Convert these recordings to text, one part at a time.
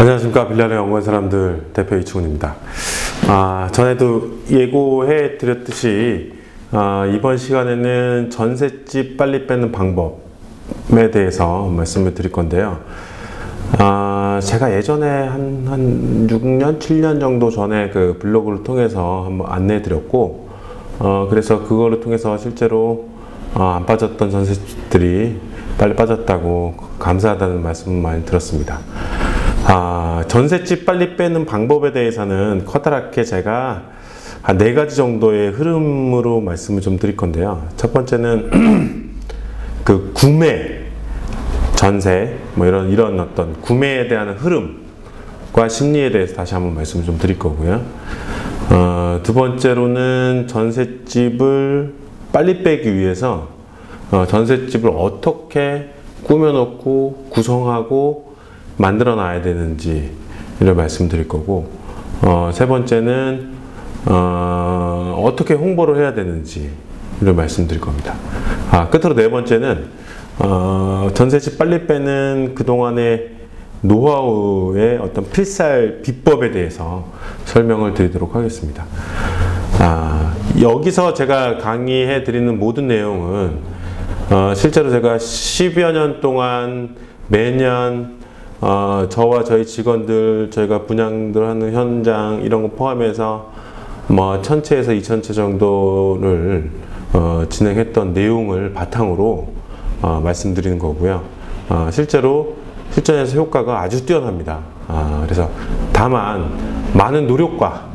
안녕하십니까. 빌라를 연구한 사람들 대표 이충훈입니다. 전에도 예고해 드렸듯이 이번 시간에는 전셋집 빨리 빼는 방법에 대해서 말씀을 드릴 건데요. 제가 예전에 한 6년, 7년 정도 전에 그 블로그를 통해서 한번 안내해 드렸고, 그래서 그거를 통해서 실제로 안 빠졌던 전셋집들이 빨리 빠졌다고 감사하다는 말씀을 많이 들었습니다. 전셋집 빨리 빼는 방법에 대해서는 커다랗게 제가 한 4가지 정도의 흐름으로 말씀을 좀 드릴 건데요. 첫 번째는 그 구매, 전세, 뭐 이런 어떤 구매에 대한 흐름과 심리에 대해서 다시 한번 말씀을 좀 드릴 거고요. 두 번째로는 전셋집을 빨리 빼기 위해서 전셋집을 어떻게 꾸며놓고 구성하고 만들어 놔야 되는지 이런 말씀 드릴 거고, 세 번째는 어떻게 홍보를 해야 되는지 이런 말씀 드릴 겁니다. 끝으로 네 번째는 전셋집 빨리 빼는 그동안의 노하우의 어떤 필살 비법에 대해서 설명을 드리도록 하겠습니다. 여기서 제가 강의해 드리는 모든 내용은 실제로 제가 10여 년 동안 매년 저와 저희 직원들, 저희가 분양들 하는 현장 이런 거 포함해서 뭐 1000채에서 2000채 정도를 진행했던 내용을 바탕으로 말씀드리는 거고요. 실제로 실전에서 효과가 아주 뛰어납니다. 그래서 다만 많은 노력과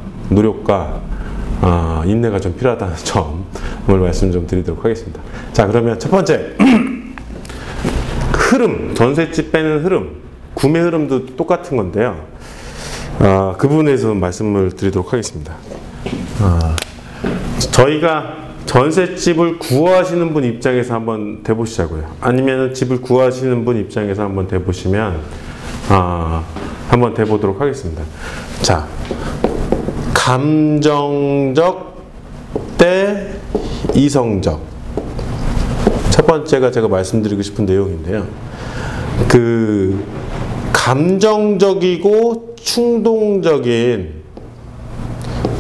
인내가 좀 필요하다는 점을 말씀 좀 드리도록 하겠습니다. 자, 그러면 첫 번째 흐름, 전셋집 빼는 흐름, 구매 흐름도 똑같은 건데요. 그 부분에서 말씀을 드리도록 하겠습니다. 저희가 전셋집을 구하시는 분 입장에서 한번 대보시자고요. 아니면 집을 구하시는 분 입장에서 한번 대보시면 한번 대보도록 하겠습니다. 자, 감정적 대 이성적. 첫 번째가 제가 말씀드리고 싶은 내용인데요. 그 감정적이고 충동적인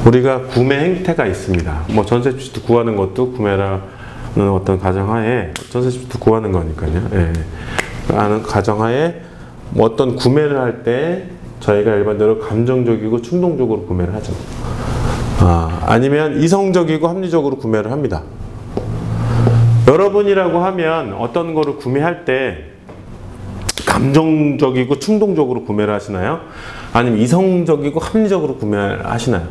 우리가 구매 행태가 있습니다. 뭐 전셋집도 구하는 것도 구매라는 어떤 가정하에 전셋집도 구하는 거니까요. 예. 하는 가정하에 뭐 어떤 구매를 할 때 저희가 일반적으로 감정적이고 충동적으로 구매를 하죠. 아니면 이성적이고 합리적으로 구매를 합니다. 여러분이라고 하면 어떤 거를 구매할 때 감정적이고 충동적으로 구매를 하시나요? 아니면 이성적이고 합리적으로 구매를 하시나요?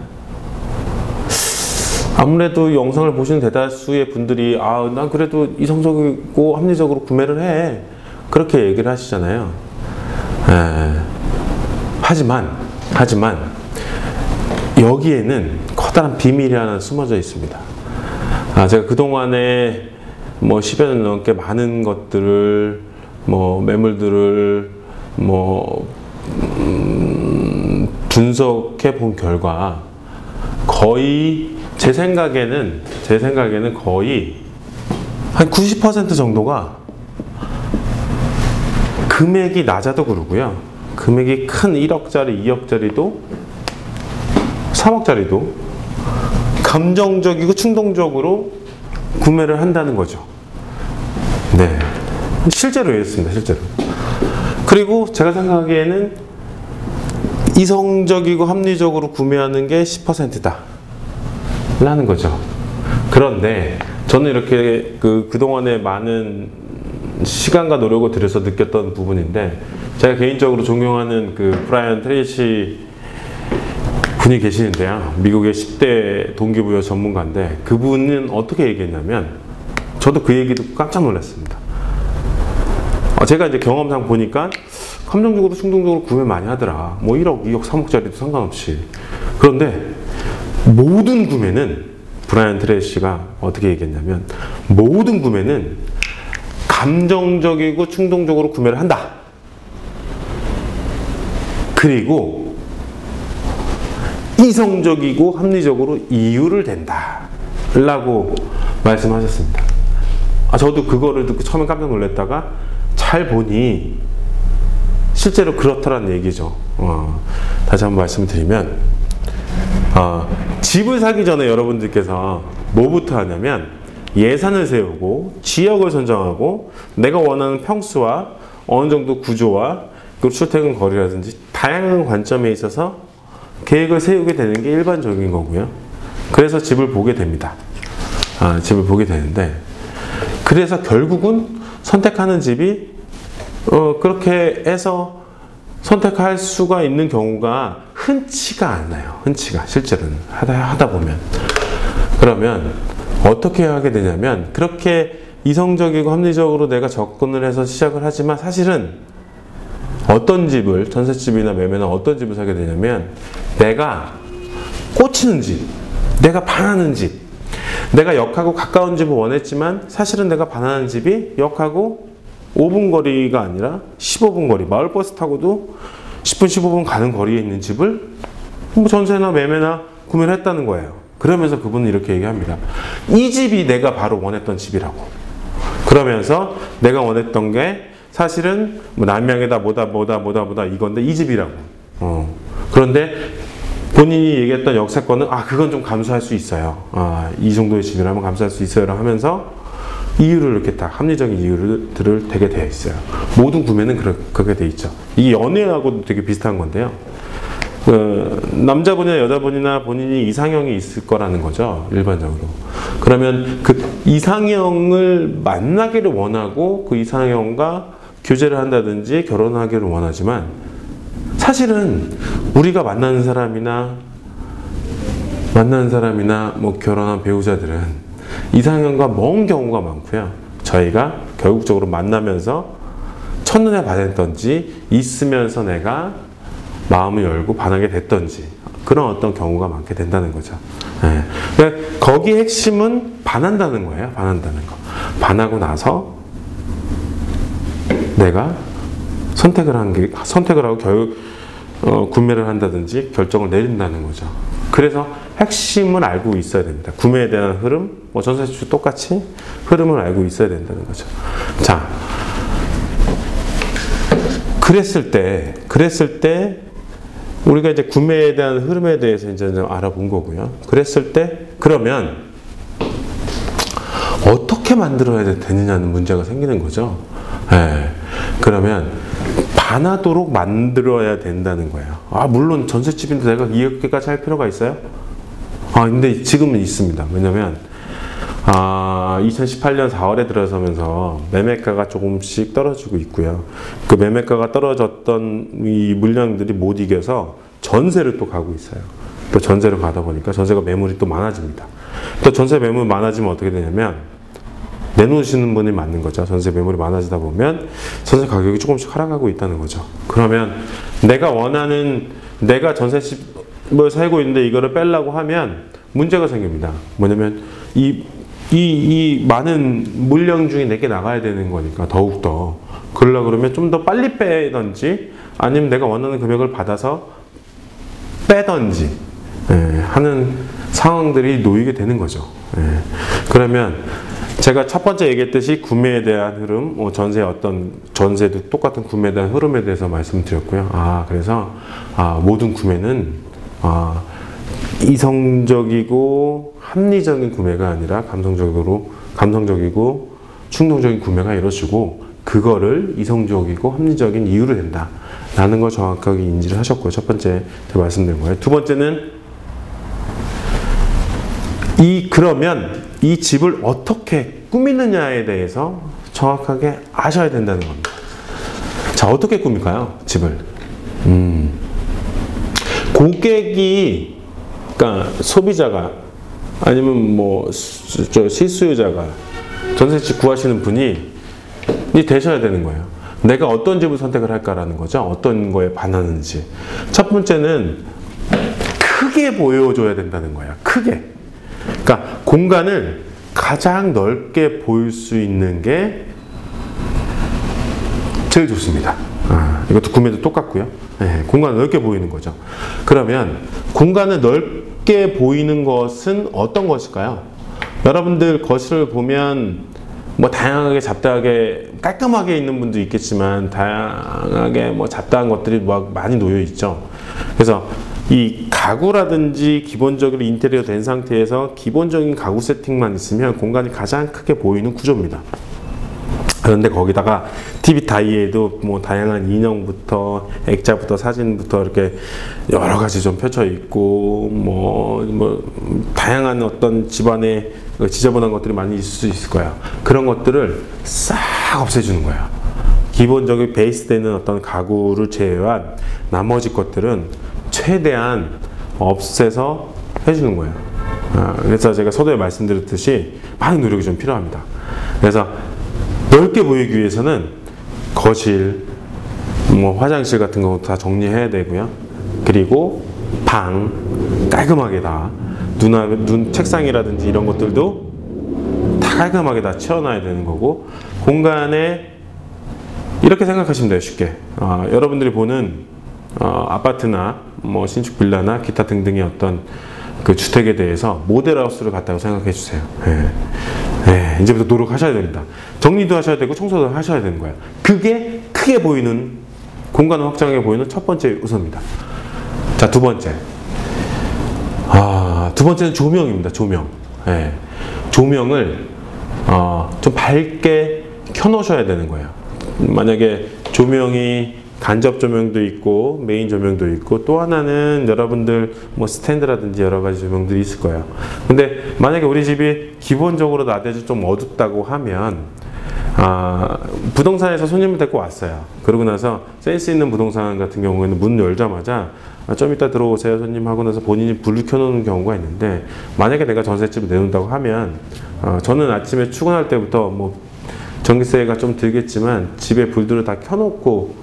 아무래도 영상을 보시는 대다수의 분들이 난 그래도 이성적이고 합리적으로 구매를 해, 그렇게 얘기를 하시잖아요. 하지만 여기에는 커다란 비밀이 하나 숨어져 있습니다. 제가 그동안에 뭐 10여 년 넘게 많은 것들을 매물들을 분석해 본 결과 거의 제 생각에는 거의 한 90% 정도가 금액이 낮아도 그러고요. 금액이 큰 1억짜리, 2억짜리도 3억짜리도 감정적이고 충동적으로 구매를 한다는 거죠. 네. 실제로 이랬습니다. 실제로. 그리고 제가 생각하기에는 이성적이고 합리적으로 구매하는 게 10%다 라는 거죠. 그런데 저는 이렇게 그동안에 많은 시간과 노력을 들여서 느꼈던 부분인데, 제가 개인적으로 존경하는 그 브라이언 트레이시 분이 계시는데요. 미국의 10대 동기부여 전문가인데, 그분은 어떻게 얘기했냐면, 저도 그 얘기 듣고 깜짝 놀랐습니다. 제가 이제 경험상 보니까 감정적으로 충동적으로 구매 많이 하더라. 뭐 1억, 2억, 3억짜리도 상관없이. 그런데 모든 구매는, 브라이언 트레이시가 어떻게 얘기했냐면, 모든 구매는 감정적이고 충동적으로 구매를 한다. 그리고 이성적이고 합리적으로 이유를 댄다 라고 말씀하셨습니다. 저도 그거를 듣고 처음에 깜짝 놀랐다가 잘 보니 실제로 그렇더란 얘기죠. 다시 한번 말씀을 드리면, 집을 사기 전에 여러분들께서 뭐부터 하냐면 예산을 세우고 지역을 선정하고 내가 원하는 평수와 어느 정도 구조와 그 출퇴근 거리라든지 다양한 관점에 있어서 계획을 세우게 되는 게 일반적인 거고요. 그래서 집을 보게 됩니다. 집을 보게 되는데, 그래서 결국은 선택하는 집이 그렇게 해서 선택할 수가 있는 경우가 흔치가 않아요. 흔치가 실제로는 하다 보면. 그러면 어떻게 하게 되냐면, 그렇게 이성적이고 합리적으로 내가 접근을 해서 시작을 하지만 사실은 어떤 집을, 전셋집이나 매매나 어떤 집을 사게 되냐면, 내가 꽂히는 집, 내가 반하는 집, 내가 역하고 가까운 집을 원했지만 사실은 내가 반하는 집이 역하고 5분 거리가 아니라 15분 거리, 마을버스 타고도 10분, 15분 가는 거리에 있는 집을 뭐 전세나 매매나 구매를 했다는 거예요. 그러면서 그분은 이렇게 얘기합니다. 이 집이 내가 바로 원했던 집이라고. 그러면서 내가 원했던 게 사실은 뭐 남양에다 뭐다 이건데 이 집이라고. 그런데 본인이 얘기했던 역세권은 그건 좀 감수할 수 있어요. 이 정도의 집이라면 감수할 수 있어요. 하면서 이유를 이렇게 딱 합리적인 이유들을 되게 되어 있어요. 모든 구매는 그렇게 되어 있죠. 이게 연애하고도 되게 비슷한 건데요. 남자분이나 여자분이나 본인이 이상형이 있을 거라는 거죠. 일반적으로. 그러면 그 이상형을 만나기를 원하고 그 이상형과 교제를 한다든지 결혼하기를 원하지만, 사실은 우리가 만나는 사람이나 뭐 결혼한 배우자들은 이상형과 먼 경우가 많고요. 저희가 결국적으로 만나면서 첫눈에 반했던지 있으면서 내가 마음을 열고 반하게 됐던지 그런 어떤 경우가 많게 된다는 거죠. 그러니까 거기의 핵심은 반한다는 거예요. 반한다는 거. 반하고 나서 내가 선택을 하고 구매를 한다든지 결정을 내린다는 거죠. 그래서 핵심을 알고 있어야 됩니다. 구매에 대한 흐름, 뭐 전셋집도 똑같이 흐름을 알고 있어야 된다는 거죠. 자, 그랬을 때 우리가 이제 구매에 대한 흐름에 대해서 이제 좀 알아본 거고요. 그랬을 때 그러면 어떻게 만들어야 되느냐는 문제가 생기는 거죠. 그러면 반하도록 만들어야 된다는 거예요. 물론 전셋집인데 내가 이렇게까지 할 필요가 있어요? 근데 지금은 있습니다. 왜냐면 2018년 4월에 들어서면서 매매가가 조금씩 떨어지고 있고요. 그 매매가가 떨어졌던 이 물량들이 못 이겨서 전세를 또 가고 있어요. 또 전세를 가다 보니까 전세가 매물이 또 많아집니다. 또 전세 매물 많아지면 어떻게 되냐면 내놓으시는 분이 맞는 거죠. 전세 매물이 많아지다 보면 전세 가격이 조금씩 하락하고 있다는 거죠. 그러면 내가 전세집을 살고 있는데 이거를 빼려고 하면 문제가 생깁니다. 뭐냐면 이 많은 물량 중에 내게 나가야 되는 거니까 더욱더 그러려고 그러면 좀 더 빨리 빼든지 아니면 내가 원하는 금액을 받아서 빼든지 하는 상황들이 놓이게 되는 거죠. 그러면 제가 첫 번째 얘기했듯이 구매에 대한 흐름, 전세도 똑같은 구매에 대한 흐름에 대해서 말씀드렸고요. 그래서 모든 구매는 이성적이고 합리적인 구매가 아니라 감성적이고 충동적인 구매가 이루어지고 그거를 이성적이고 합리적인 이유로 된다 라는 걸 정확하게 인지를 하셨고요. 첫 번째 제가 말씀드린 거예요. 두 번째는 그러면 이 집을 어떻게 꾸미느냐에 대해서 정확하게 아셔야 된다는 겁니다. 자, 어떻게 꾸밀까요? 집을. 고객이, 그러니까 소비자가 아니면 뭐 실수요자가 전셋집 구하시는 분이 되셔야 되는 거예요. 내가 어떤 집을 선택을 할까라는 거죠. 어떤 거에 반하는지. 첫 번째는 크게 보여줘야 된다는 거예요. 크게. 그러니까 공간을 가장 넓게 보일 수 있는 게 제일 좋습니다. 이것도 구매도 똑같고요. 공간을 넓게 보이는 거죠. 그러면 공간을 넓게 보이는 것은 어떤 것일까요? 여러분들 거실을 보면 뭐 다양하게 잡다하게 깔끔하게 있는 분도 있겠지만 다양하게 뭐 잡다한 것들이 막 많이 놓여 있죠. 그래서 이 가구라든지 기본적으로 인테리어 된 상태에서 기본적인 가구 세팅만 있으면 공간이 가장 크게 보이는 구조입니다. 그런데 거기다가 TV 다이에도 뭐 다양한 인형부터 액자부터 사진부터 이렇게 여러 가지 좀 펼쳐 있고 뭐 다양한 어떤 집안에 지저분한 것들이 많이 있을 수 있을 거예요. 그런 것들을 싹 없애주는 거예요. 기본적인 베이스되는 어떤 가구를 제외한 나머지 것들은 최대한 없애서 해주는 거예요. 그래서 제가 서두에 말씀드렸듯이 많은 노력이 좀 필요합니다. 그래서 넓게 보이기 위해서는 거실, 뭐 화장실 같은 거 다 정리해야 되고요. 그리고 방 깔끔하게 다 책상이라든지 이런 것들도 다 깔끔하게 다 치워놔야 되는 거고, 공간에 이렇게 생각하시면 돼요. 쉽게 여러분들이 보는 아파트나 뭐 신축 빌라나 기타 등등의 어떤 그 주택에 대해서 모델하우스를 갖다고 생각해 주세요. 이제부터 노력하셔야 됩니다. 정리도 하셔야 되고 청소도 하셔야 되는 거예요. 그게 크게 보이는, 공간을 확장해 보이는 첫 번째 요소입니다. 자, 두 번째. 두 번째는 조명입니다. 조명. 조명을 좀 밝게 켜놓으셔야 되는 거예요. 만약에 조명이 간접 조명도 있고 메인 조명도 있고, 또 하나는 여러분들 뭐 스탠드라든지 여러 가지 조명들이 있을 거예요. 근데 만약에 우리 집이 기본적으로 나대주 좀 어둡다고 하면 부동산에서 손님을 데리고 왔어요. 그러고 나서 센스 있는 부동산 같은 경우에는 문 열자마자 좀 이따 들어오세요 손님 하고 나서 본인이 불을 켜놓는 경우가 있는데, 만약에 내가 전셋집을 내놓는다고 하면 저는 아침에 출근할 때부터 뭐 전기세가 좀 들겠지만 집에 불들을 다 켜놓고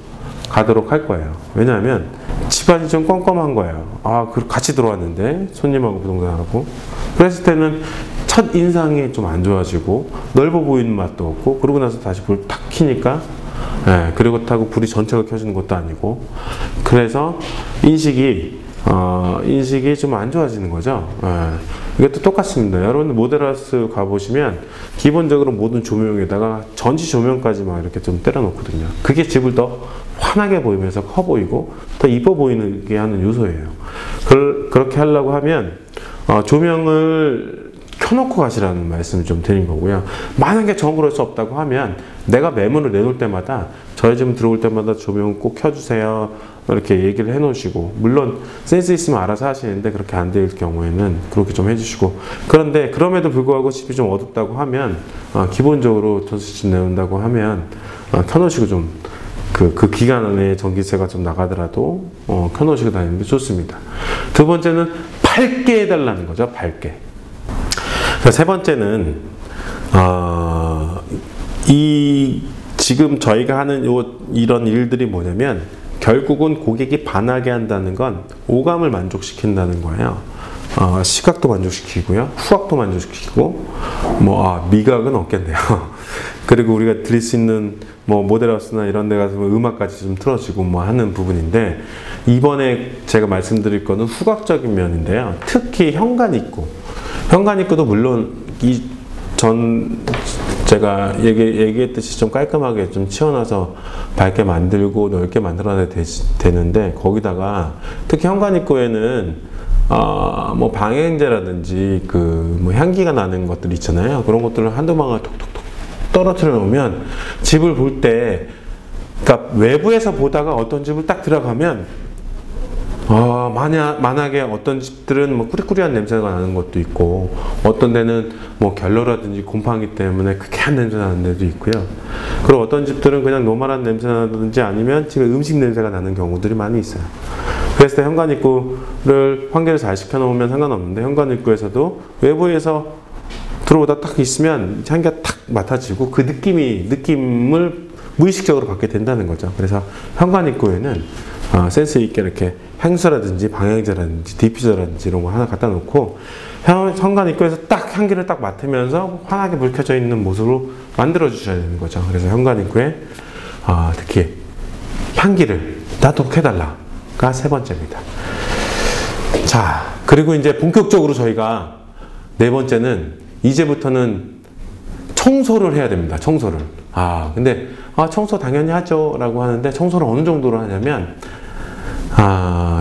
가도록 할 거예요. 왜냐하면 집안이 좀 껌껌한 거예요. 같이 들어왔는데 손님하고 부동산하고, 그랬을 때는 첫 인상이 좀 안 좋아지고 넓어 보이는 맛도 없고, 그러고 나서 다시 불 탁 켜니까 그렇다고 불이 전체가 켜지는 것도 아니고, 그래서 인식이 좀 안 좋아지는 거죠. 이것도 똑같습니다. 여러분 모델하우스 가보시면 기본적으로 모든 조명에다가 전지 조명까지 막 이렇게 좀 때려 놓거든요. 그게 집을 더 환하게 보이면서 커 보이고 더 이뻐 보이게 하는 요소예요. 그렇게 하려고 하면 조명을 켜놓고 가시라는 말씀을 좀 드린 거고요. 만약에 정 그럴 수 없다고 하면 내가 매물을 내놓을 때마다 저희 집 들어올 때마다 조명 꼭 켜주세요 이렇게 얘기를 해 놓으시고, 물론 센스 있으면 알아서 하시는데 그렇게 안 될 경우에는 그렇게 좀 해주시고, 그런데 그럼에도 불구하고 집이 좀 어둡다고 하면 기본적으로 전셋집 내놓는다고 하면 켜놓으시고 좀 그 기간 안에 전기세가 좀 나가더라도 켜놓으시고 다니는 게 좋습니다. 두 번째는 밝게 해달라는 거죠. 밝게. 세 번째는 지금 저희가 하는 이런 일들이 뭐냐면, 결국은 고객이 반하게 한다는 건 오감을 만족시킨다는 거예요. 시각도 만족시키고요, 후각도 만족시키고, 미각은 없겠네요. 그리고 우리가 드릴 수 있는 뭐 모델하우스나 이런 데 가서 음악까지 좀 틀어주고 뭐 하는 부분인데, 이번에 제가 말씀드릴 거는 후각적인 면인데요. 특히 현관입구도 물론 제가 얘기했듯이 좀 깔끔하게 좀 치워놔서 밝게 만들고 넓게 만들어야 되는데, 거기다가 특히 현관입구에는 뭐 방향제라든지 뭐 향기가 나는 것들 있잖아요. 그런 것들을 한두 방울 톡톡톡 떨어뜨려 놓으면 집을 볼 때, 그러니까 외부에서 보다가 어떤 집을 딱 들어가면 만약에 어떤 집들은 뭐 꾸리꾸리한 냄새가 나는 것도 있고, 어떤 데는 뭐 결로라든지 곰팡이 때문에 쾌쾌한 냄새 나는 데도 있고요. 그리고 어떤 집들은 그냥 노멀한 냄새 나든지 아니면 지금 음식 냄새가 나는 경우들이 많이 있어요. 그랬을 때 현관입구를 환기를 잘 시켜놓으면 상관없는데, 현관입구에서도 외부에서 들어오다 딱 있으면 향기가 탁 맡아지고 그 느낌을 무의식적으로 받게 된다는 거죠. 그래서 현관입구에는 센스 있게 이렇게 향수라든지 방향제라든지 디퓨저라든지 이런 거 하나 갖다 놓고, 현관입구에서 딱 향기를 딱 맡으면서 환하게 불 켜져 있는 모습으로 만들어 주셔야 되는 거죠. 그래서 현관입구에 특히 향기를 나도록 해달라가 세 번째입니다. 자, 그리고 이제 본격적으로 저희가 네 번째는 이제부터는 청소를 해야 됩니다. 청소를. 근데 청소 당연히 하죠 라고 하는데, 청소를 어느 정도로 하냐면,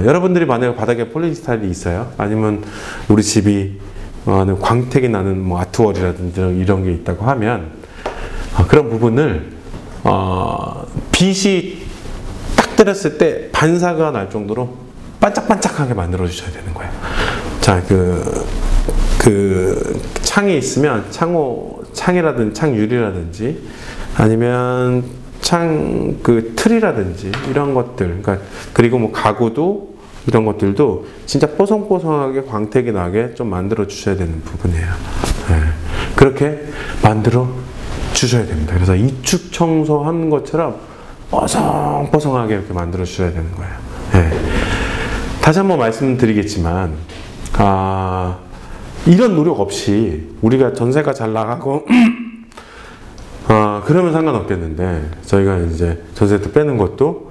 여러분들이 만약에 바닥에 폴리스타일이 있어요, 아니면 우리 집이 광택이 나는 뭐 아트월이라든지 이런 게 있다고 하면, 그런 부분을 빛이 딱 때렸을 때 반사가 날 정도로 반짝반짝하게 만들어 주셔야 되는 거예요. 자, 그 창이 있으면 창이라든지 창유리라든지 아니면 그 틀이라든지 이런 것들, 그리고 뭐 가구도 이런 것들도 진짜 뽀송뽀송하게 광택이 나게 좀 만들어 주셔야 되는 부분이에요. 그렇게 만들어 주셔야 됩니다. 그래서 이축 청소한 것처럼 뽀송뽀송하게 이렇게 만들어 주셔야 되는 거예요. 다시 한번 말씀드리겠지만, 이런 노력 없이 우리가 전세가 잘 나가고 그러면 상관없겠는데, 저희가 이제 전세도 빼는 것도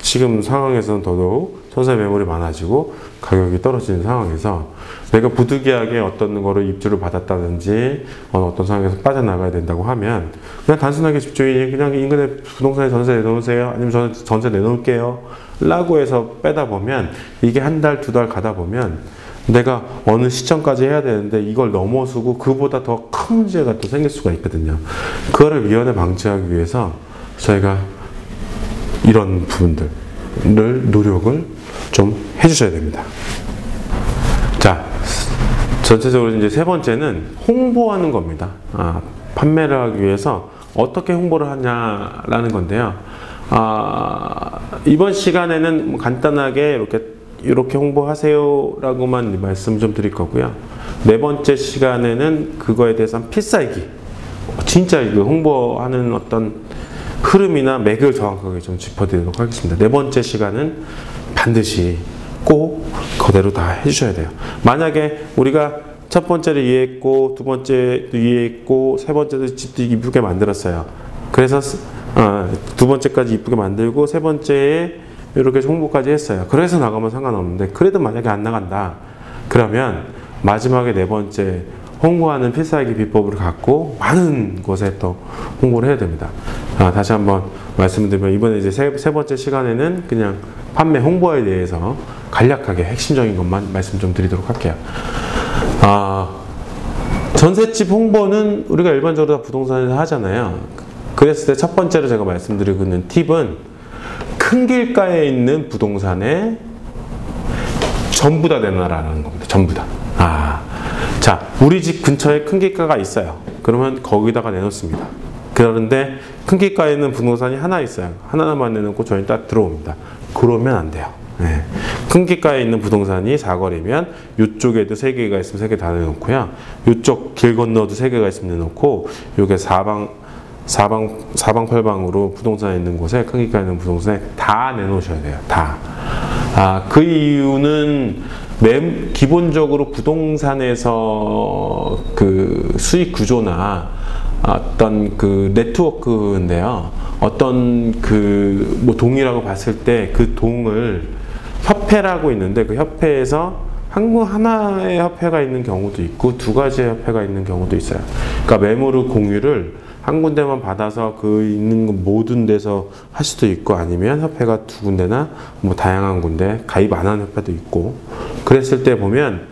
지금 상황에서는 더더욱 전세 매물이 많아지고 가격이 떨어지는 상황에서 내가 부득이하게 어떤 거를 입주를 받았다든지 어떤 상황에서 빠져나가야 된다고 하면, 그냥 단순하게 집주인이 그냥 인근에 부동산에 전세 내놓으세요, 아니면 저는 전세 내놓을게요 라고 해서 빼다 보면, 이게 한 달, 두 달 가다 보면 내가 어느 시점까지 해야 되는데 이걸 넘어서고 그보다 더 큰 문제가 또 생길 수가 있거든요. 그거를 미연에 방지하기 위해서 저희가 이런 부분들을 노력을 좀 해주셔야 됩니다. 자, 전체적으로 이제 세 번째는 홍보하는 겁니다. 판매를 하기 위해서 어떻게 홍보를 하냐라는 건데요. 이번 시간에는 간단하게 이렇게 홍보하세요 라고만 말씀 좀 드릴 거고요. 네 번째 시간에는 그거에 대해서 필살기, 진짜 그 홍보하는 어떤 흐름이나 맥을 정확하게 좀 짚어드리도록 하겠습니다. 네 번째 시간은 반드시 꼭 그대로 다 해주셔야 돼요. 만약에 우리가 첫 번째를 이해했고, 두 번째도 이해했고, 세 번째도 집도 이쁘게 만들었어요. 그래서 두 번째까지 이쁘게 만들고 세 번째에 이렇게 홍보까지 했어요. 그래서 나가면 상관없는데, 그래도 만약에 안 나간다 그러면 마지막에 네 번째 홍보하는 필살기 비법을 갖고 많은 곳에 또 홍보를 해야 됩니다. 다시 한번 말씀드리면, 이번에 이제 세 번째 시간에는 그냥 판매 홍보에 대해서 간략하게 핵심적인 것만 말씀 좀 드리도록 할게요. 전셋집 홍보는 우리가 일반적으로 다 부동산에서 하잖아요. 그랬을 때 첫 번째로 제가 말씀드리고 있는 팁은, 큰 길가에 있는 부동산에 전부 다 내놔라는 겁니다. 전부 다. 자, 우리 집 근처에 큰 길가가 있어요. 그러면 거기다가 내놓습니다. 그런데 큰 길가에 있는 부동산이 하나 있어요. 하나만 내놓고 저희는 딱 들어옵니다. 그러면 안 돼요. 큰 길가에 있는 부동산이 사거리면 이쪽에도 3개가 있으면 3개 다 내놓고요. 이쪽 길 건너도 3개가 있으면 내놓고, 요게 사방팔방으로 부동산에 있는 곳에, 큰 길가에 있는 부동산에 다 내놓으셔야 돼요. 다. 그 이유는 기본적으로 부동산에서 그 수익 구조나 어떤 그 네트워크인데요. 어떤 그 뭐 동이라고 봤을 때 그 동을 협회라고 있는데, 그 협회에서 하나의 협회가 있는 경우도 있고 두 가지의 협회가 있는 경우도 있어요. 그러니까 매물의 공유를 한 군데만 받아서 그 있는 모든 데서 할 수도 있고, 아니면 협회가 두 군데나 뭐 다양한 군데 가입 안 하는 협회도 있고, 그랬을 때 보면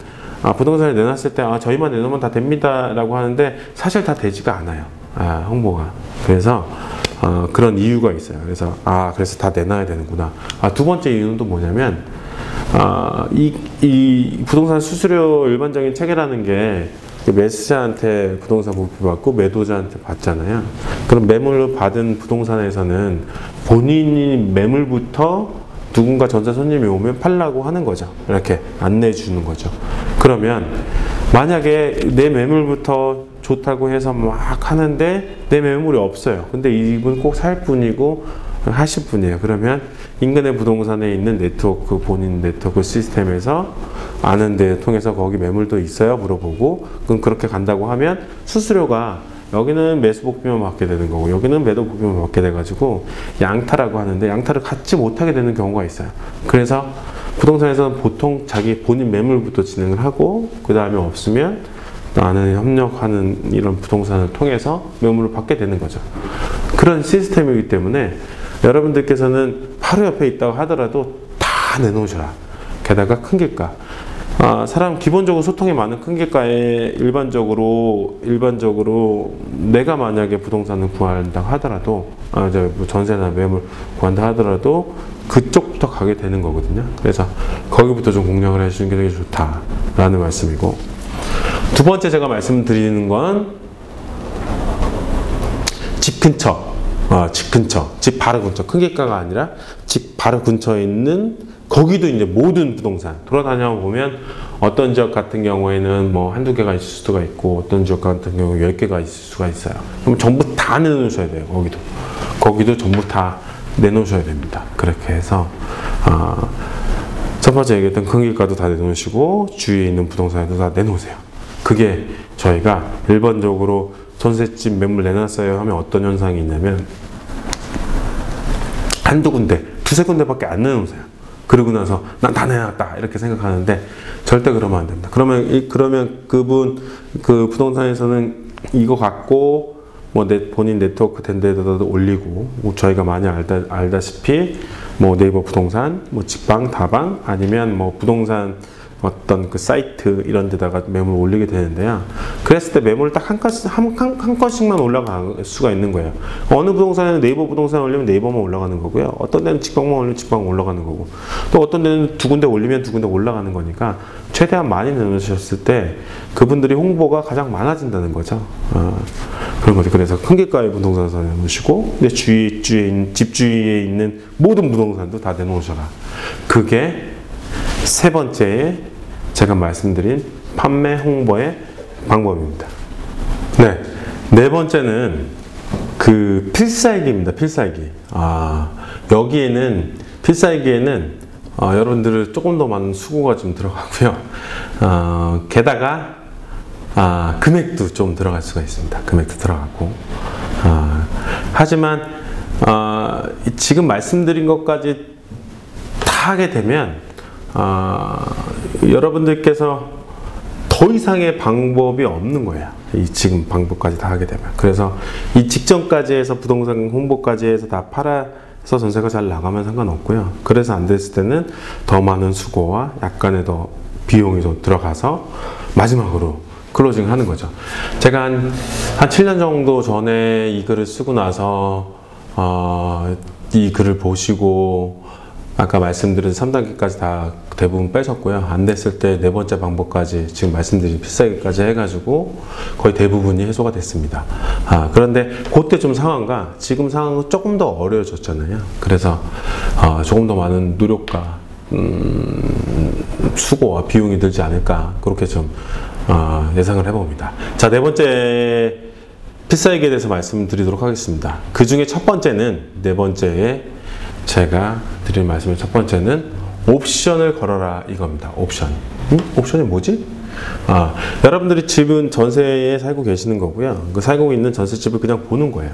부동산에 내놨을 때 저희만 내놓으면 다 됩니다 라고 하는데, 사실 다 되지가 않아요. 홍보가. 그래서 그런 이유가 있어요. 그래서 그래서 다 내놔야 되는구나. 두 번째 이유는 또 뭐냐면, 이 부동산 수수료 일반적인 체계라는 게 매수자한테 부동산 부피 받고 매도자한테 받잖아요. 그럼 매물을 받은 부동산에서는 본인이 매물부터 누군가 전세 손님이 오면 팔라고 하는 거죠. 이렇게 안내해 주는 거죠. 그러면 만약에 내 매물부터 좋다고 해서 막 하는데 내 매물이 없어요. 근데 이분 꼭 살 분이고 하실 분이에요. 그러면 인근의 부동산에 있는 네트워크, 본인 네트워크 시스템에서 아는 데 통해서 거기 매물도 있어요 물어보고, 그럼 그렇게 간다고 하면 수수료가 여기는 매수 복비만 받게 되는 거고 여기는 매도 복비만 받게 돼가지고 양타라고 하는데, 양타를 갖지 못하게 되는 경우가 있어요. 그래서 부동산에서는 보통 자기 본인 매물부터 진행을 하고, 그 다음에 없으면 나는 협력하는 이런 부동산을 통해서 매물을 받게 되는 거죠. 그런 시스템이기 때문에 여러분들께서는 바로 옆에 있다고 하더라도 다 내놓으셔라. 게다가 큰 길가. 사람 기본적으로 소통이 많은 큰 길가에 일반적으로 내가 만약에 부동산을 구한다 하더라도 전세나 매물 구한다 하더라도 그쪽부터 가게 되는 거거든요. 그래서 거기부터 좀 공략을 해주는 게 되게 좋다라는 말씀이고, 두 번째 제가 말씀드리는 건 집 근처, 집 바로 근처, 큰 길가가 아니라 집 바로 근처에 있는, 거기도 이제 모든 부동산 돌아다녀 보면 어떤 지역 같은 경우에는 뭐 한두 개가 있을 수가 있고, 어떤 지역 같은 경우 10개가 있을 수가 있어요. 그럼 전부 다 내놓으셔야 돼요. 거기도 전부 다 내놓으셔야 됩니다. 그렇게 해서 첫 번째 얘기했던 큰 길가도 다 내놓으시고 주위에 있는 부동산에도 다 내놓으세요. 그게 저희가 일반적으로 전셋집 매물 내놨어요 하면 어떤 현상이 있냐면 한두 군데, 두세 군데밖에 안 내놓으세요. 그러고 나서 난 다 내놨다 이렇게 생각하는데 절대 그러면 안 됩니다. 그러면 그 부동산에서는 이거 갖고 뭐 본인 네트워크 된 데에다도 올리고, 뭐 저희가 많이 알다시피 뭐 네이버 부동산, 뭐 직방, 다방, 아니면 뭐 부동산 어떤 그 사이트 이런 데다가 매물 올리게 되는데요. 그랬을 때 매물을 딱 한 건씩만 올라갈 수가 있는 거예요. 어느 부동산에는 네이버 부동산 올리면 네이버만 올라가는 거고요. 어떤 데는 직방만 올리면 직방 올라가는 거고, 또 어떤 데는 두 군데 올리면 두 군데 올라가는 거니까 최대한 많이 내놓으셨을 때 그분들이 홍보가 가장 많아진다는 거죠. 그런 거죠. 그래서 큰 길가의 부동산에서 내놓으시고, 근데 집 주위에 있는 모든 부동산도 다 내놓으셔라. 그게 세 번째에 제가 말씀드린 판매 홍보의 방법입니다. 네 번째는 그 필살기입니다. 필살기. 여기에는 필살기에는 여러분들은 조금 더 많은 수고가 좀 들어가고요. 게다가 금액도 좀 들어갈 수가 있습니다. 금액도 들어가고. 하지만 지금 말씀드린 것까지 다 하게 되면 여러분들께서 더 이상의 방법이 없는 거예요. 이 지금 방법까지 다 하게 되면. 그래서 이 직전까지 해서 부동산 홍보까지 해서 다 팔아서 전세가 잘 나가면 상관없고요. 그래서 안 됐을 때는 더 많은 수고와 약간의 더 비용이 좀 들어가서 마지막으로 클로징 하는 거죠. 제가 한 7년 정도 전에 이 글을 쓰고 나서 이 글을 보시고 아까 말씀드린 3단계까지 다 대부분 빼셨고요. 안 됐을 때 네 번째 방법까지 지금 말씀드린 필살기까지 해가지고 거의 대부분이 해소가 됐습니다. 그런데 그때 좀 상황과 지금 상황은 조금 더 어려워졌잖아요. 그래서 조금 더 많은 노력과 수고와 비용이 들지 않을까, 그렇게 좀 예상을 해봅니다. 자, 네 번째 필살기에 대해서 말씀드리도록 하겠습니다. 그 중에 첫 번째는, 네 번째에 제가 드릴 말씀의 첫 번째는 옵션을 걸어라 이겁니다. 옵션. 옵션이 뭐지? 여러분들이 집은 전세에 살고 계시는 거고요. 그 살고 있는 전세집을 그냥 보는 거예요.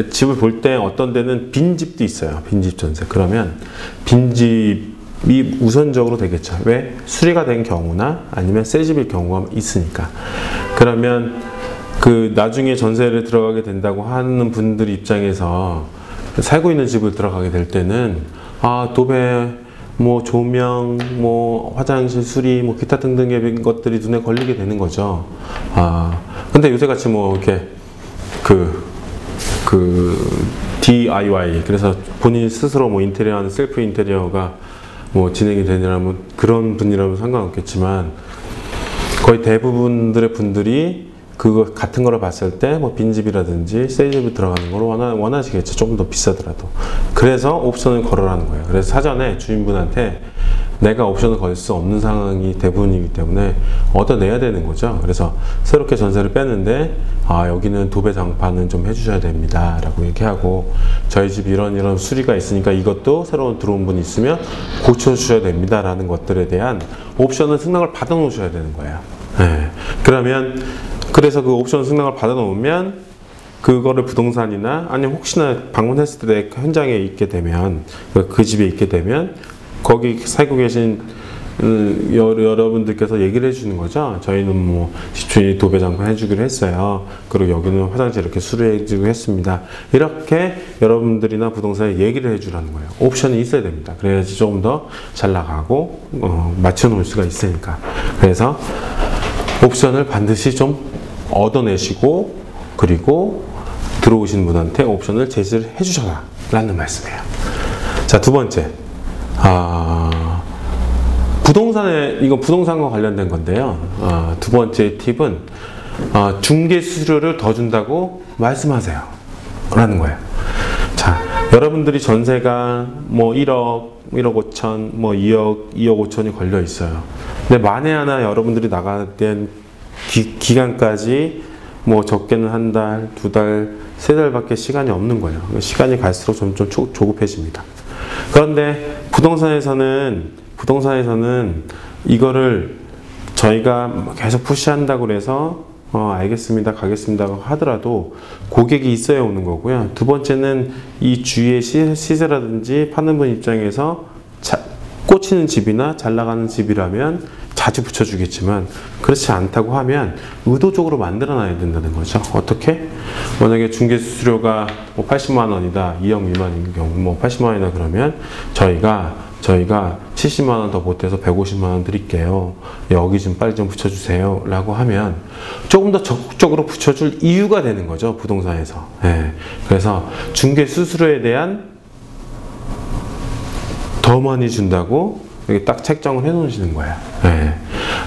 집을 볼 때 어떤 데는 빈집도 있어요. 빈집 전세. 그러면 빈집이 우선적으로 되겠죠. 왜? 수리가 된 경우나 아니면 새 집일 경우가 있으니까. 그러면 그 나중에 전세를 들어가게 된다고 하는 분들 입장에서 살고 있는 집을 들어가게 될 때는 도배, 뭐 조명, 뭐 화장실 수리, 뭐 기타 등등의 것들이 눈에 걸리게 되는 거죠. 근데 요새같이 뭐 이렇게 DIY, 그래서 본인 스스로 뭐 인테리어하는 셀프 인테리어가 뭐 진행이 되느라면 그런 분이라면 상관없겠지만, 거의 대부분들의 분들이 그거 같은 거를 봤을 때 뭐 빈집이라든지 새 집에 들어가는 걸 원하시겠죠. 조금 더 비싸더라도. 그래서 옵션을 걸으라는 거예요. 그래서 사전에 주인분한테 내가 옵션을 걸 수 없는 상황이 대부분이기 때문에 얻어내야 되는 거죠. 그래서 새롭게 전세를 빼는데 여기는 도배 장판은 좀 해주셔야 됩니다 라고 얘기하고, 저희 집 이런 수리가 있으니까 이것도 새로운 들어온 분이 있으면 고쳐주셔야 됩니다 라는 것들에 대한 옵션을 승낙을 받아 놓으셔야 되는 거예요. 네. 그래서 그 옵션 승낙을 받아 놓으면 그거를 부동산이나 아니면 혹시나 방문했을 때 현장에 있게 되면, 그 집에 있게 되면 거기 살고 계신 여러분들께서 얘기를 해주는 거죠. 저희는 뭐 집주인이 도배 장판 해주기로 했어요. 그리고 여기는 화장실 이렇게 수리해주기로 했습니다. 이렇게 여러분들이나 부동산에 얘기를 해주라는 거예요. 옵션이 있어야 됩니다. 그래야지 조금 더 잘 나가고 맞춰놓을 수가 있으니까. 그래서 옵션을 반드시 좀 얻어내시고, 그리고 들어오신 분한테 옵션을 제시를 해주셔라 라는 말씀이에요. 자, 두 번째, 이거 부동산과 관련된 건데요. 두 번째 팁은 중개 수수료를 더 준다고 말씀하세요 라는 거예요. 자, 여러분들이 전세가 뭐 1억 5천, 뭐 2억 5천이 걸려 있어요. 근데 만에 하나 여러분들이 나가야 된 기간까지 뭐 적게는 한 달, 두 달, 세 달밖에 시간이 없는 거예요. 시간이 갈수록 점점 조급해집니다. 그런데 부동산에서는 이거를 저희가 계속 푸시한다고 해서 알겠습니다, 가겠습니다 하더라도 고객이 있어야 오는 거고요. 두 번째는 이 주위의 시세라든지 파는 분 입장에서 꽂히는 집이나 잘 나가는 집이라면 자주 붙여주겠지만, 그렇지 않다고 하면 의도적으로 만들어놔야 된다는 거죠. 어떻게? 만약에 중개수수료가 뭐 80만 원이다, 2억 미만인 경우 뭐 80만 원이다 그러면 저희가 70만 원 더 보태서 150만 원 드릴게요. 여기 좀 빨리 좀 붙여주세요 라고 하면 조금 더 적극적으로 붙여줄 이유가 되는 거죠, 부동산에서. 예. 그래서 중개수수료에 대한 더 많이 준다고 여기 딱 책정을 해 놓으시는 거예요. 네.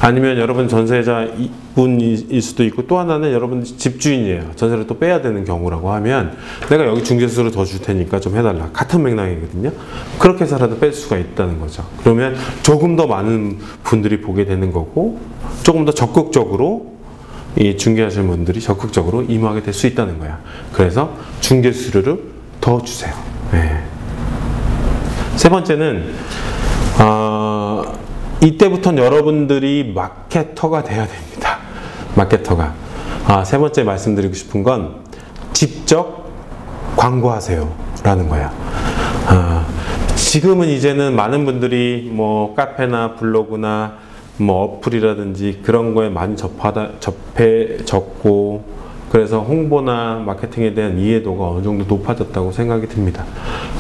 아니면 여러분 전세자분일 수도 있고, 또 하나는 여러분 집주인이에요. 전세를 또 빼야 되는 경우라고 하면 내가 여기 중개수수료 더 줄 테니까 좀 해달라. 같은 맥락이거든요. 그렇게 해서라도 뺄 수가 있다는 거죠. 그러면 조금 더 많은 분들이 보게 되는 거고, 조금 더 적극적으로 이 중개하시는 분들이 적극적으로 임하게 될 수 있다는 거야. 그래서 중개수수료를 더 주세요. 네. 세 번째는 이때부터는 여러분들이 마케터가 돼야 됩니다. 마케터가. 세 번째 말씀드리고 싶은 건 직접 광고하세요 라는 거야. 지금은 이제는 많은 분들이 뭐 카페나 블로그나 뭐 어플이라든지 그런 거에 많이 접해졌고, 그래서 홍보나 마케팅에 대한 이해도가 어느 정도 높아졌다고 생각이 듭니다.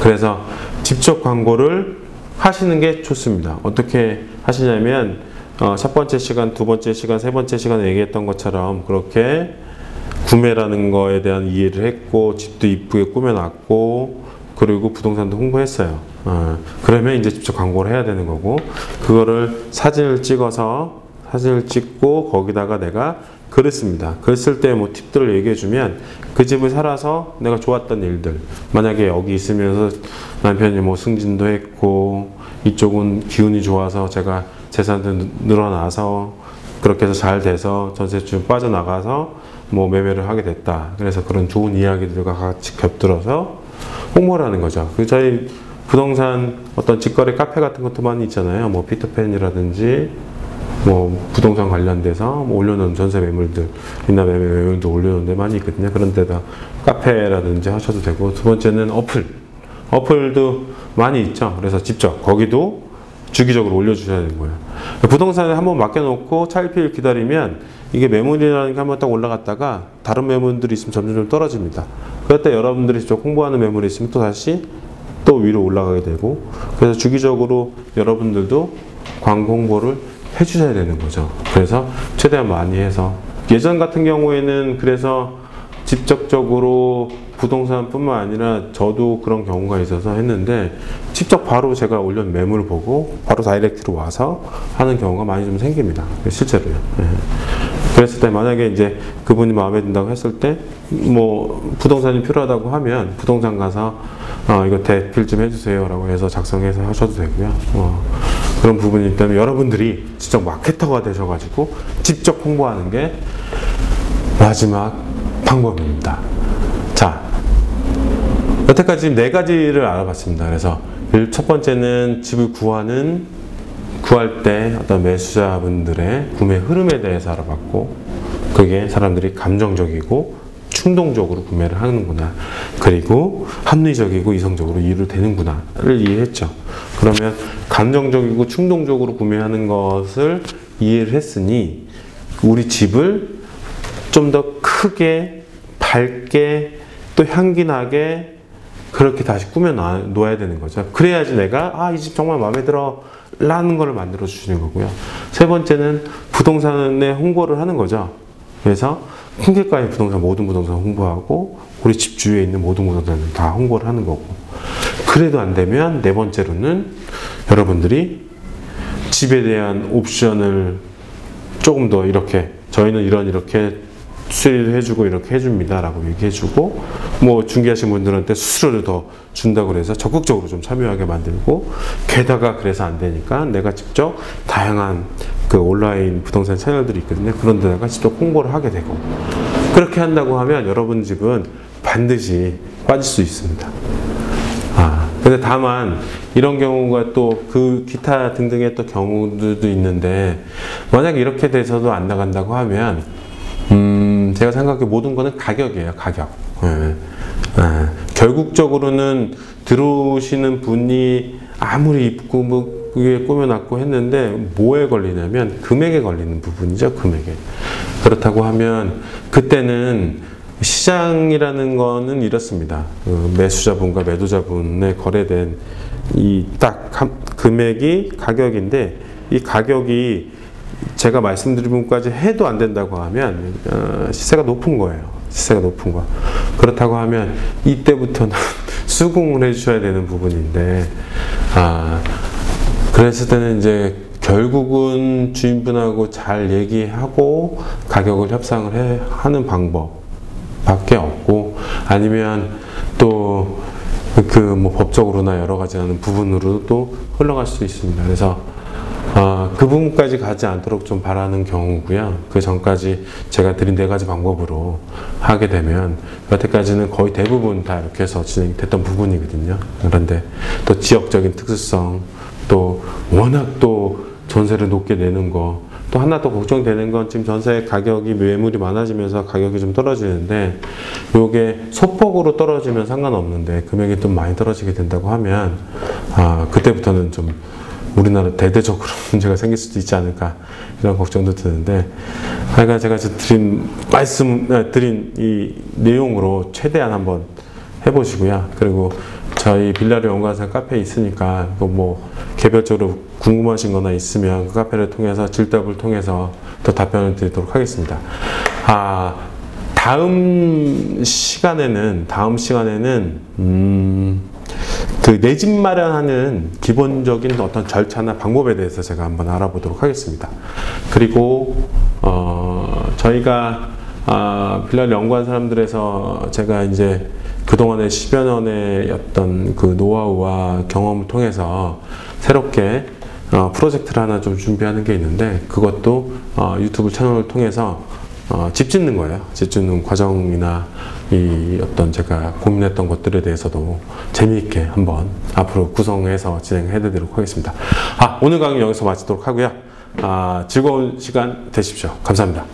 그래서 직접 광고를 하시는 게 좋습니다. 어떻게 하시냐면 첫 번째 시간, 두 번째 시간, 세 번째 시간에 얘기했던 것처럼 그렇게 구매라는 거에 대한 이해를 했고, 집도 이쁘게 꾸며놨고, 그리고 부동산도 홍보했어요. 그러면 이제 직접 광고를 해야 되는 거고, 그거를 사진을 찍고 거기다가 내가 글을 씁니다. 글 쓸 때 뭐 팁들을 얘기해주면 그 집을 살아서 내가 좋았던 일들, 만약에 여기 있으면서 남편이 뭐 승진도 했고 이쪽은 기운이 좋아서 제가 재산도 늘어나서 그렇게 해서 잘 돼서 전세좀 빠져나가서 뭐 매매를 하게 됐다. 그래서 그런 좋은 이야기들과 같이 겹들어서 홍보를 하는 거죠. 저희 부동산 어떤 직거래 카페 같은 것도 많이 있잖아요. 뭐 피터팬이라든지 뭐 부동산 관련돼서 뭐 올려놓은 전세 매물들이나 매물도 올려놓은 데 많이 있거든요. 그런 데다 카페라든지 하셔도 되고, 두 번째는 어플도 많이 있죠. 그래서 직접 거기도 주기적으로 올려주셔야 되는 거예요. 부동산에 한번 맡겨놓고 차일피일 기다리면 이게 매물이라는 게 한번 딱 올라갔다가 다른 매물들이 있으면 점점 떨어집니다. 그럴 때 여러분들이 직접 홍보하는 매물이 있으면 또 다시 또 위로 올라가게 되고, 그래서 주기적으로 여러분들도 광고 홍보를 해주셔야 되는 거죠. 그래서 최대한 많이 해서, 예전 같은 경우에는 그래서 직접적으로 부동산뿐만 아니라 저도 그런 경우가 있어서 했는데, 직접 바로 제가 올린 매물을 보고 바로 다이렉트로 와서 하는 경우가 많이 좀 생깁니다. 실제로요. 네. 그랬을 때 만약에 이제 그분이 마음에 든다고 했을 때 뭐 부동산이 필요하다고 하면 부동산 가서 이거 대필 좀 해주세요 라고 해서 작성해서 하셔도 되고요. 그런 부분이 있다면 여러분들이 직접 마케터가 되셔가지고 직접 홍보하는 게 마지막 방법입니다. 자, 여태까지 4가지를 알아봤습니다. 그래서 첫 번째는 집을 구할 때 어떤 매수자분들의 구매 흐름에 대해서 알아봤고, 그게 사람들이 감정적이고 충동적으로 구매를 하는구나. 그리고 합리적이고 이성적으로 이해를 되는구나를 이해했죠. 그러면 감정적이고 충동적으로 구매하는 것을 이해를 했으니 우리 집을 좀 더 크게, 밝게, 또 향기나게 그렇게 다시 꾸며 놓아야 되는 거죠. 그래야지 내가 이 집 정말 마음에 들어 라는 걸 만들어 주시는 거고요. 세 번째는 부동산에 홍보를 하는 거죠. 그래서 풍길가의 부동산, 모든 부동산 홍보하고 우리 집 주위에 있는 모든 부동산을 다 홍보를 하는 거고, 그래도 안 되면 네 번째로는 여러분들이 집에 대한 옵션을 조금 더 이렇게, 저희는 이렇게 수리를 해주고 이렇게 해줍니다 라고 얘기해주고, 뭐 중개하신 분들한테 수수료를 더 준다고 해서 적극적으로 좀 참여하게 만들고, 게다가 그래서 안 되니까 내가 직접 다양한 그 온라인 부동산 채널들이 있거든요. 그런 데다가 직접 홍보를 하게 되고, 그렇게 한다고 하면 여러분 집은 반드시 빠질 수 있습니다. 근데 다만 이런 경우가 또 그 기타 등등의 또 경우들도 있는데, 만약에 이렇게 돼서도 안 나간다고 하면 제가 생각해 모든 거는 가격이에요. 가격. 결국적으로는 들어오시는 분이 아무리 이쁘게 꾸며놨고 했는데 뭐에 걸리냐면 금액에 걸리는 부분이죠. 금액에. 그렇다고 하면 그때는 시장이라는 거는 이렇습니다. 매수자분과 매도자분의 거래된 이 딱 금액이 가격인데, 이 가격이 제가 말씀드린 부분까지 해도 안 된다고 하면 시세가 높은 거예요. 시세가 높은 거. 그렇다고 하면 이때부터는 수긍을 해주셔야 되는 부분인데, 그랬을 때는 이제 결국은 주인분하고 잘 얘기하고 가격을 협상을 하는 방법밖에 없고, 아니면 또 뭐 법적으로나 여러 가지 하는 부분으로도 흘러갈 수 있습니다. 그래서 그 부분까지 가지 않도록 좀 바라는 경우고요. 그 전까지 제가 드린 네 가지 방법으로 하게 되면 여태까지는 거의 대부분 다 이렇게 해서 진행됐던 부분이거든요. 그런데 또 지역적인 특수성, 또 워낙 또 전세를 높게 내는 거, 또 하나 더 걱정되는 건 지금 전세 가격이 매물이 많아지면서 가격이 좀 떨어지는데, 요게 소폭으로 떨어지면 상관없는데 금액이 좀 많이 떨어지게 된다고 하면 그때부터는 좀 우리나라 대대적으로 문제가 생길 수도 있지 않을까, 이런 걱정도 드는데, 하여간 제가 드린 이 내용으로 최대한 한번 해보시고요. 그리고 저희 빌라를 연구하는 카페에 있으니까 뭐 개별적으로 궁금하신 거나 있으면 그 카페를 통해서 질답을 통해서 더 답변을 드리도록 하겠습니다. 다음 시간에는 그 내 집 마련하는 기본적인 어떤 절차나 방법에 대해서 제가 한번 알아보도록 하겠습니다. 그리고 저희가 빌라를 연구한 사람들에서 제가 이제 그동안의 10여 년의 어떤 그 노하우와 경험을 통해서 새롭게 프로젝트를 하나 좀 준비하는 게 있는데, 그것도 유튜브 채널을 통해서 집 짓는 거예요. 집 짓는 과정이나 이 어떤 제가 고민했던 것들에 대해서도 재미있게 한번 앞으로 구성해서 진행해 드리도록 하겠습니다. 오늘 강의 여기서 마치도록 하고요. 즐거운 시간 되십시오. 감사합니다.